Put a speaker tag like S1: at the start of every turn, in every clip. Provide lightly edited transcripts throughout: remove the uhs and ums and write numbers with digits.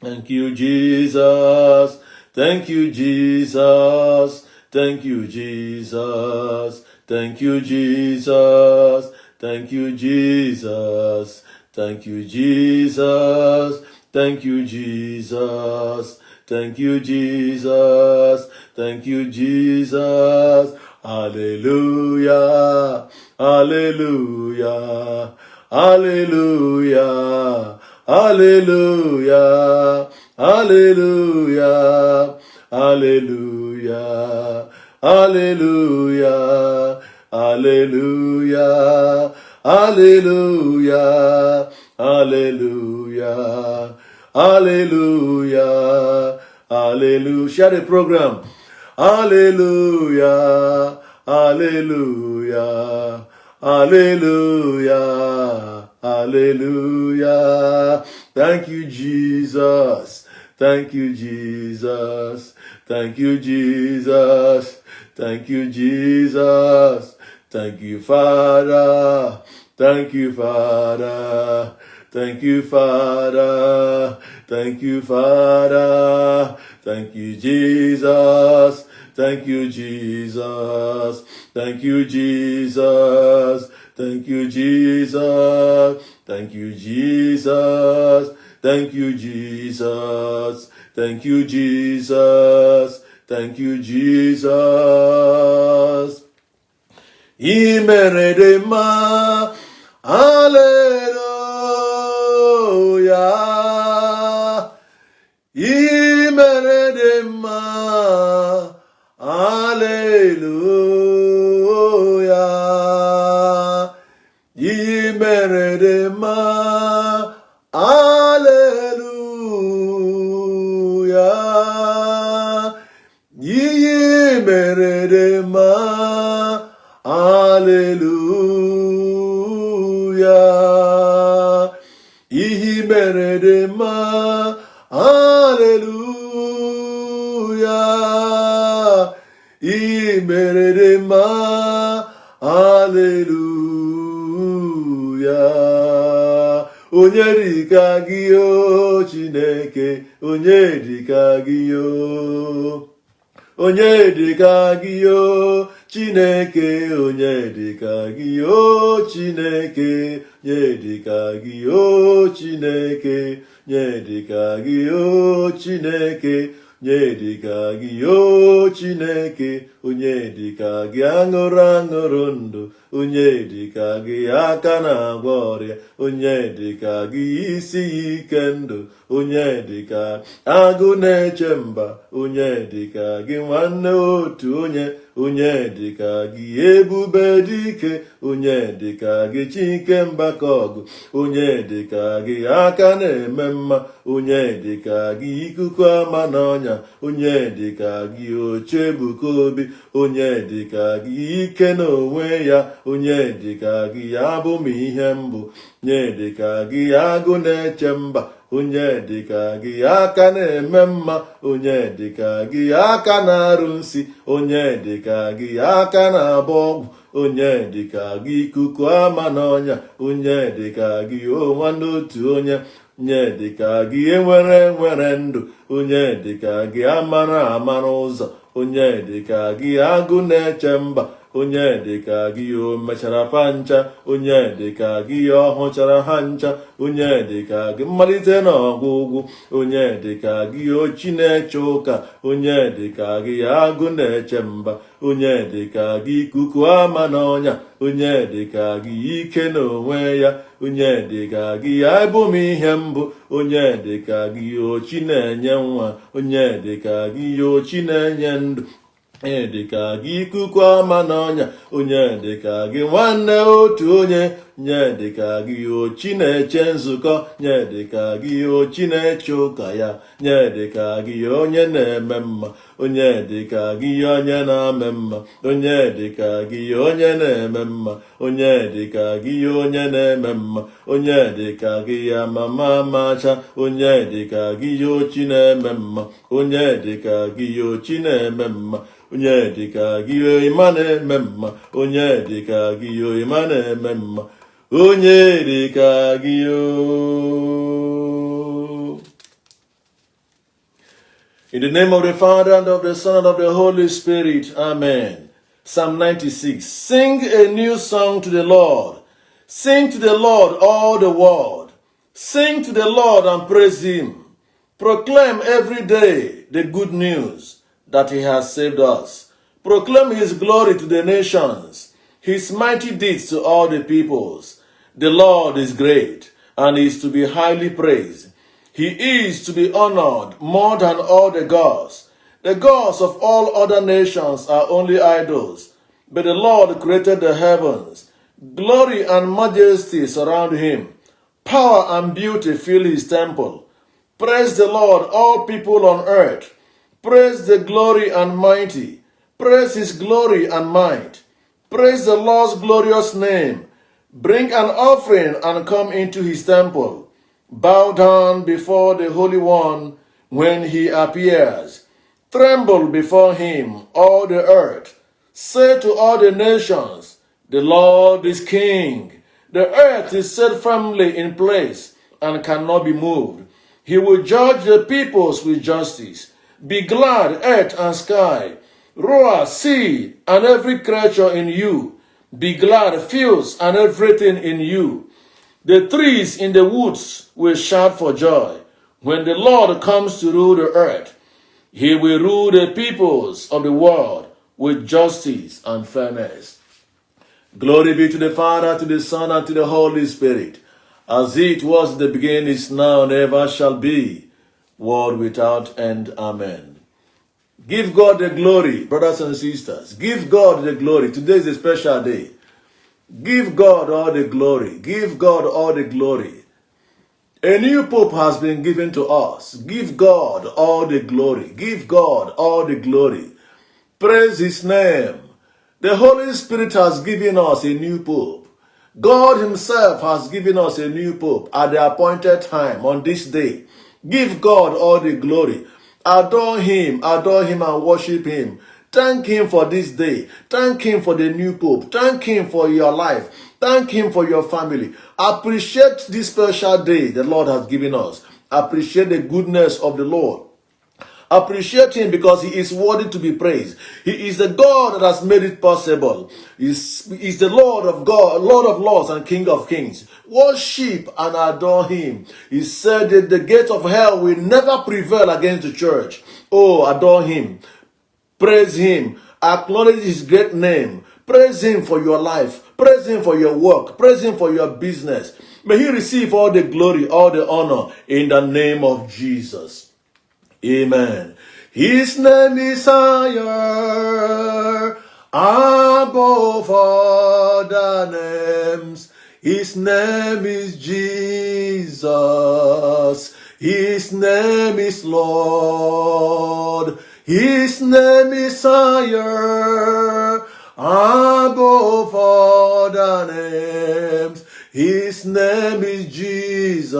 S1: Thank you, Jesus. Thank you, Jesus. Thank you, Jesus. Thank you, Jesus. Thank you, Jesus. Thank you, Jesus. Thank you, Jesus. Thank you, Jesus. Thank you, Jesus. Hallelujah. Hallelujah. Hallelujah. Hallelujah. Hallelujah. Hallelujah. Hallelujah. Hallelujah. Hallelujah. Hallelujah. Hallelujah. Hallelujah. Share the program. Hallelujah. Hallelujah. Hallelujah. Hallelujah. Thank you, Jesus. Thank you, Jesus. Thank you, Jesus. Thank you, Jesus. Thank you, Father. Thank you, Father. Thank you, Father. Thank you, Father. Thank you, Jesus. Thank you, Jesus. Thank you, Jesus. Thank you, Jesus. Thank you, Jesus. Thank you, Jesus. Thank you, Jesus. Thank you, Jesus. Imeredema. Hallelujah. Imeredema. Hallelujah. Imeredema. Hallelujah. Imeredema. Hallelujah. Imeredema. Hallelujah. Imeredema. Hallelujah. Onye dịka gị o Chineke, onye dịka gị o. Onye dịka gị o Chineke, onye dịka gị o Chineke, onye dịka gị o Chineke, onye dịka gị o Chineke, onye dịka gị o Chineke, onye dịka gị aṅụrụ aṅụrụ ndụ, onye dịka gị aka na-agwọ ọrịa, onye dịka gị isi ike ndụ, onye dịka agụ na-eche mba, onye dịka gị nwanne otu onye dịka gị ebube dike, onye dịka gị chike mbaka ọgụ, onye dịka gị aka na-eme mma, onye dịka gị ikuku ama n'ọnya, onye dịka gị oche Ebuka Obi, onye dịka gị ike n'onwe ya, onye dịka gị abụ m ihe mbụ, onye dịka gị agụ na-eche mba, onye dịka gị aka na-eme mma, onye dịka gị aka na-arụ nsi, onye dịka gị aka na-agba ọgwụ, onye dịka gị ikuku ama n'ọnya, onye dịka gị nwanne otu onye dịka gị enwere ndụ, onye dịka gị amara ụzọ, onye dịka gị agụ na-eche mba, onye dịka gị o mechara pa ncha, onye dịka gị ọ hụchara ha ncha, onye dịka gị mmalite na ọgwụgwụ, onye dịka gị o Chineke ụka, onye dịka gị agụ na-eche mba, onye dịka gị ikuku ama n'ọnya, onye dịka gị ike n'onwe ya, onye dịka gị abụ m ihe mbụ, onye dịka gị o Chi na-enye nwa, onye dịka gị o Chi na-enye ndụ, onye dịka gị ikuku ama n'ọnya, onye dịka gị nwanne otu onye dịka gị o Chi na-eche nzukọ, nye dịka gị o Chi na-eche ụka ya, nye dịka gị onye na-eme mma, onye dịka gị onye na-ame mma, onye dịka gị onye na-eme mma, onye dịka gị onye na-eme mma, onye dịka gị ya mama macha, onye dịka gị o Chi na-eme mma, onye dịka gị o Chi na-eme mma, onye dịka gị ịma na-eme mma, onye dịka gị ịma na-eme mma, onye dịka gị o. In the name of the Father, and of the Son, and of the Holy Spirit. Amen. Psalm 96. Sing a new song to the Lord. Sing to the Lord all the world. Sing to the Lord and praise him. Proclaim every day the good news that he has saved us. Proclaim his glory to the nations, his mighty deeds to all the peoples. The Lord is great and is to be highly praised. He is to be honored more than all the gods. The gods of all other nations are only idols, but the Lord created the heavens. Glory and majesty surround him. Power and beauty fill his temple. Praise the Lord, all people on earth. Praise the glory and mighty. Praise his glory and might. Praise the Lord's glorious name. Bring an offering and come into his temple. Bow down before the Holy One when he appears. Tremble before him, all the earth. Say to all the nations, the Lord is King. The earth is set firmly in place and cannot be moved. He will judge the peoples with justice. Be glad, earth and sky. Roar, sea, and every creature in you. Be glad, fields, and everything in you. The trees in the woods will shout for joy when the Lord comes to rule the earth. He will rule the peoples of the world with justice and fairness. Glory be to the Father, to the Son, and to the Holy Spirit, as it was in the beginning, is now, and ever shall be, world without end. Amen. Give God the glory, brothers and sisters. Give God the glory. Today is a special day. Give God all the glory. Give God all the glory. A new Pope has been given to us. Give God all the glory. Give God all the glory. Praise his name. The Holy Spirit has given us a new Pope. God himself has given us a new Pope at the appointed time on this day. Give God all the glory. Adore him and worship him. Thank him for this day. Thank him for the new Pope. Thank him for your life. Thank him for your family. Appreciate this special day the Lord has given us. Appreciate the goodness of the Lord. Appreciate him because he is worthy to be praised. He is the God that has made it possible. He is the Lord of God, Lord of lords and King of kings. Worship and adore him. He said that the gate of hell will never prevail against the church. Oh, adore him. Praise him. Acknowledge his great name. Praise him for your life. Praise him for your work. Praise him for your business. May he receive all the glory, all the honor in the name of Jesus. Amen. His name is higher above other names. His name is Jesus. His name is Lord. His name is higher above other names. His name is Jesus.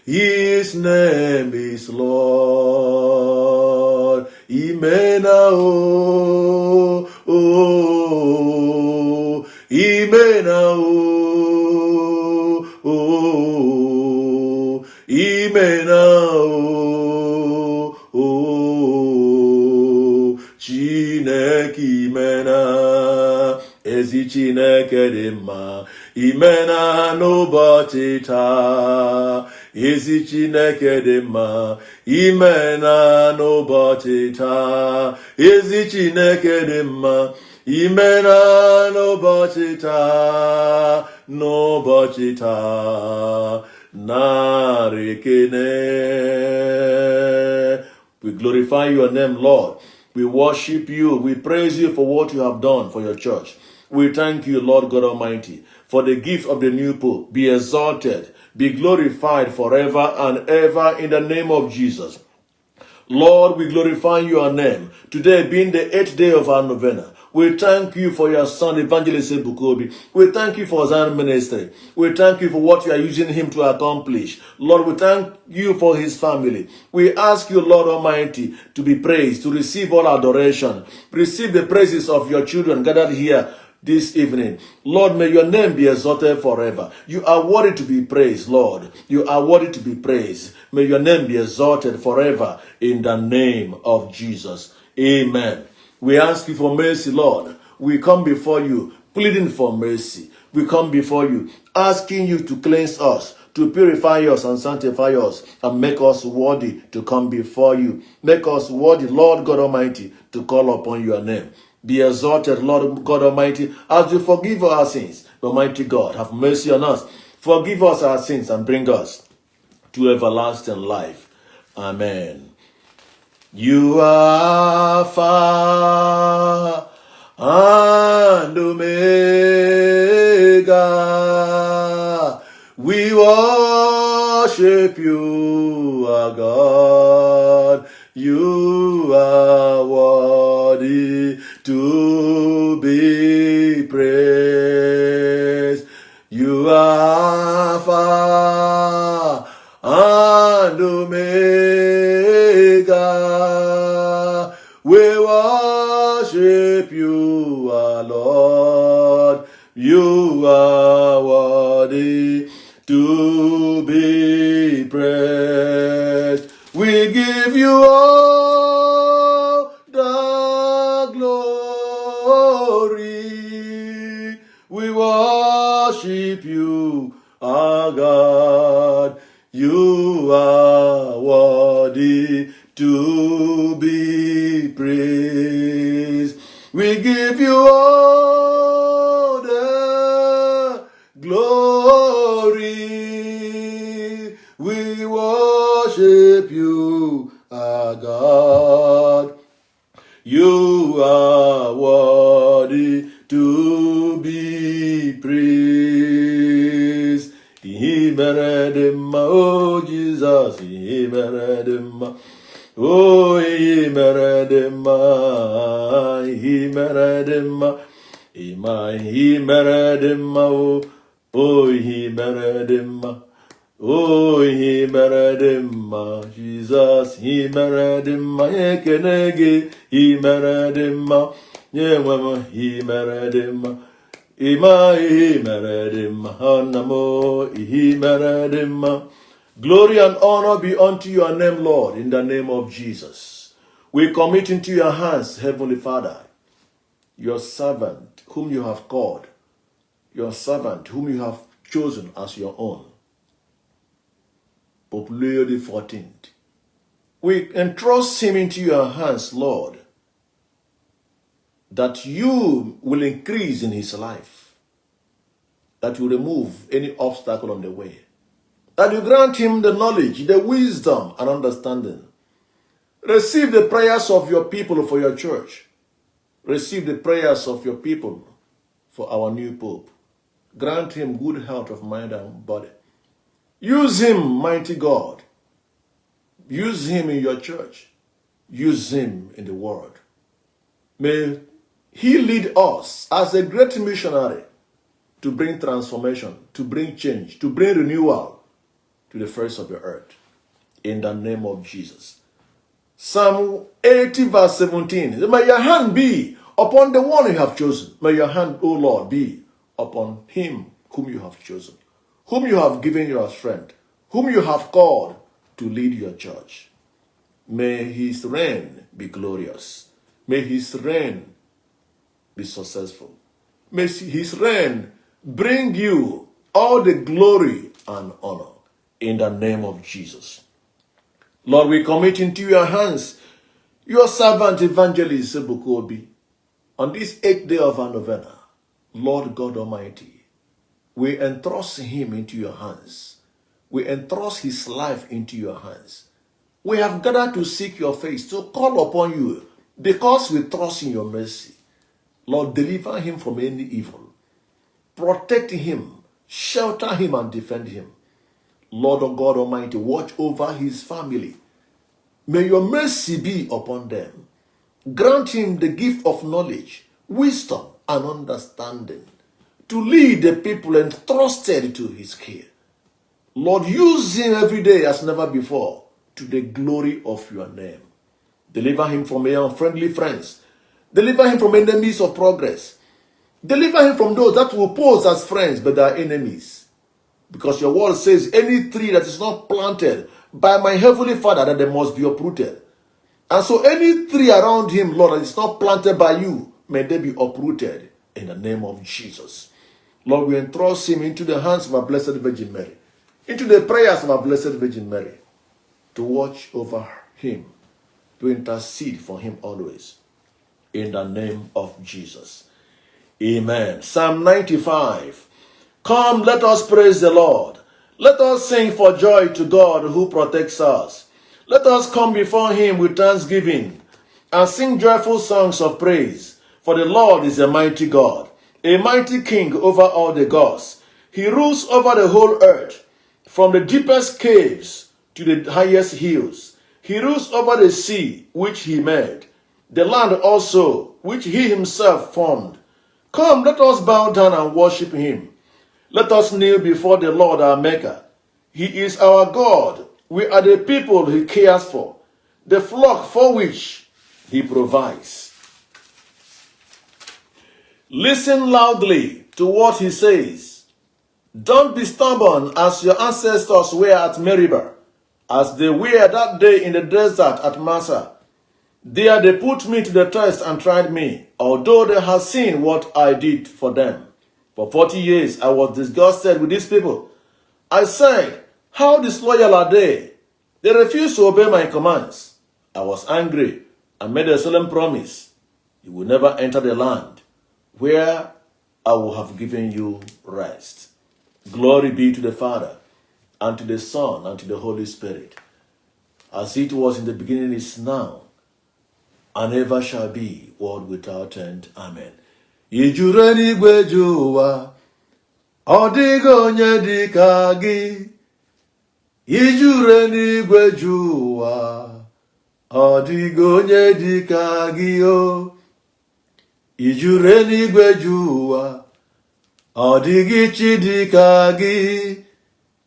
S1: His name is Lord. Imena o, oh, Imena o, oh, Imena o, oh, Chineke imena, ezi Chineke dị mma, imena n'ụbọchị taa. Ezi Chineke dị mma, imena n'ụbọchị taa. Ezi Chineke dị mma, imena n'ụbọchị taa. N'ụbọchị taa, narị ekele. We glorify your name, Lord. We worship you. We praise you for what you have done for your church. We thank you, Lord God Almighty, for the gift of the new Pope. Be exalted. Be glorified forever and ever in the name of Jesus. Lord, we glorify your name. Today being the 8th day of our novena, we thank you for your son, Evangelist Ebuka Obi. We thank you for his own ministry. We thank you for what you are using him to accomplish. Lord, we thank you for his family. We ask you, Lord Almighty, to be praised, to receive all adoration. Receive the praises of your children gathered here this evening. Lord, may your name be exalted forever. You are worthy to be praised, Lord. You are worthy to be praised. May your name be exalted forever in the name of Jesus. Amen. We ask you for mercy, Lord. We come before you, pleading for mercy. We come before you, asking you to cleanse us, to purify us and sanctify us, and make us worthy to come before you. Make us worthy, Lord God Almighty, to call upon your name. Be exalted, Lord God Almighty, as you forgive our sins. Almighty God, have mercy on us. Forgive us our sins and bring us to everlasting life. Amen. You are Alpha and Omega. We worship you, our God. You are worthy to be praised. You are Alpha and Omega. We worship you, our Lord. You are worthy to be praised. We give you all the glory. We worship you, our God. You are worthy to be praised. We give you all the glory. We worship you, our God. You are worthy to be praised. He mered him, oh Jesus, he mered him. Oh, he mered him, he mered him. He mered him, oh, he mered him. Oh, he mered him, Jesus, he mered him, Yekenege, he mered him, Yemama, he mered him, Ima, he mered him, Hanamo, he mered him. Glory and honor be unto your name, Lord, in the name of Jesus. We commit into your hands, Heavenly Father, your servant whom you have called, your servant whom you have chosen as your own. Pope Leo the 14th. We entrust him into your hands, Lord, that you will increase in his life, that you remove any obstacle on the way, that you grant him the knowledge, the wisdom, and understanding. Receive the prayers of your people for your church. Receive the prayers of your people for our new Pope. Grant him good health of mind and body. Use him, mighty God. Use him in your church. Use him in the world. May he lead us as a great missionary to bring transformation, to bring change, to bring renewal to the face of the earth. In the name of Jesus. Psalm 80 verse 17. May your hand be upon the one you have chosen. May your hand, O Lord, be upon him whom you have chosen, whom you have given your strength, whom you have called to lead your church. May his reign be glorious. May his reign be successful. May his reign bring you all the glory and honor in the name of Jesus. Lord, we commit into your hands your servant Evangelist Ebuka Obi on this 8th day of our Novena. Lord God Almighty, we entrust him into your hands. We entrust his life into your hands. We have gathered to seek your face, to call upon you, because we trust in your mercy. Lord, deliver him from any evil. Protect him, shelter him, and defend him. Lord of God Almighty, watch over his family. May your mercy be upon them. Grant him the gift of knowledge, wisdom, and understanding to lead the people entrusted to his care. Lord, use him every day as never before to the glory of your name. Deliver him from unfriendly friends. Deliver him from enemies of progress. Deliver him from those that will pose as friends but are enemies. Because your word says, any tree that is not planted by my heavenly Father, that they must be uprooted. And so any tree around him, Lord, that is not planted by you, may they be uprooted in the name of Jesus. Lord, we entrust him into the hands of our Blessed Virgin Mary, into the prayers of our Blessed Virgin Mary, to watch over him, to intercede for him always, in the name of Jesus. Amen. Psalm 95. Come, let us praise the Lord. Let us sing for joy to God who protects us. Let us come before him with thanksgiving and sing joyful songs of praise. For the Lord is a mighty God, a mighty King over all the gods. He rules over the whole earth, from the deepest caves to the highest hills. He rules over the sea, which he made, the land also, which he himself formed. Come, let us bow down and worship him. Let us kneel before the Lord our Maker. He is our God. We are the people he cares for, the flock for which he provides. Listen loudly to what he says. Don't be stubborn as your ancestors were at Meribah, as they were that day in the desert at Massa. There they put me to the test and tried me, although they had seen what I did for them. For 40 years I was disgusted with these people. I said, how disloyal are they? They refuse to obey my commands. I was angry and made a solemn promise. You will never enter the land where I will have given you rest. Glory be to the Father, and to the Son, and to the Holy Spirit, as it was in the beginning, is now, and ever shall be, world without end. Amen. Ijuru eluigwe ju ụwa, ọ dịghị onye dị ka gị. Ijuru eluigwe ju ụwa, ọ dịghị onye dị ka gị o. Ijuru eluigwe ju ụwa, ọ dịghị chi dị ka gị.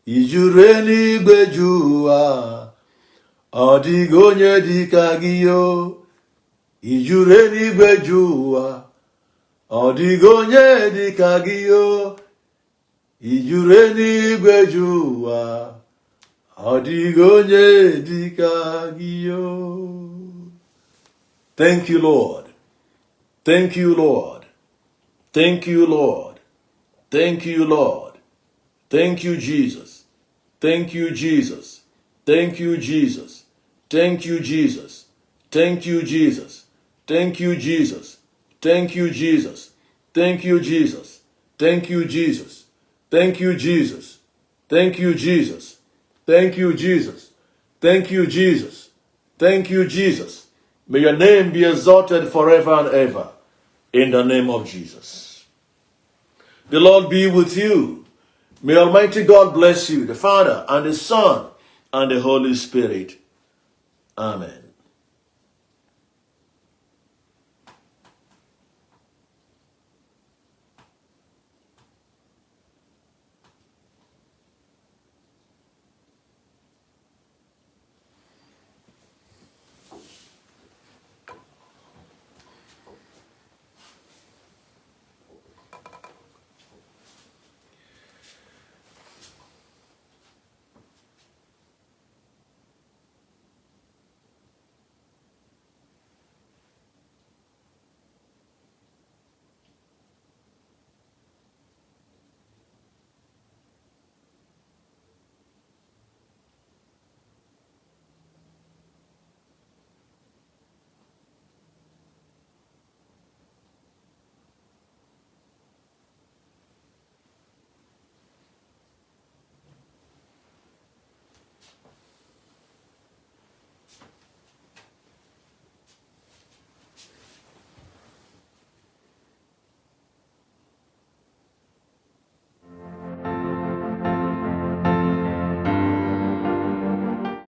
S1: Ijuru eluigwe ju ụwa, ọ dịghị onye dị ka gị o. Ijuru eluigwe ju ụwa, ọ dịghị onye dị ka gị o. Ijuru eluigwe ju ụwa, ọ dịghị onye dị ka gị o. Thank you, Lord. Thank you, Lord. Thank you, Lord. Thank you, Lord. Thank you, Jesus. Thank you, Jesus. Thank you, Jesus. Thank you, Jesus. Thank you, Jesus. Thank you, Jesus. Thank you, Jesus. Thank you, Jesus. Thank you, Jesus. Thank you, Jesus. Thank you, Jesus. Thank you, Jesus. Thank you, Jesus. Thank you, Jesus. May your name be exalted forever and ever. In the name of Jesus. The Lord be with you. May Almighty God bless you, the Father and the Son and the Holy Spirit. Amen.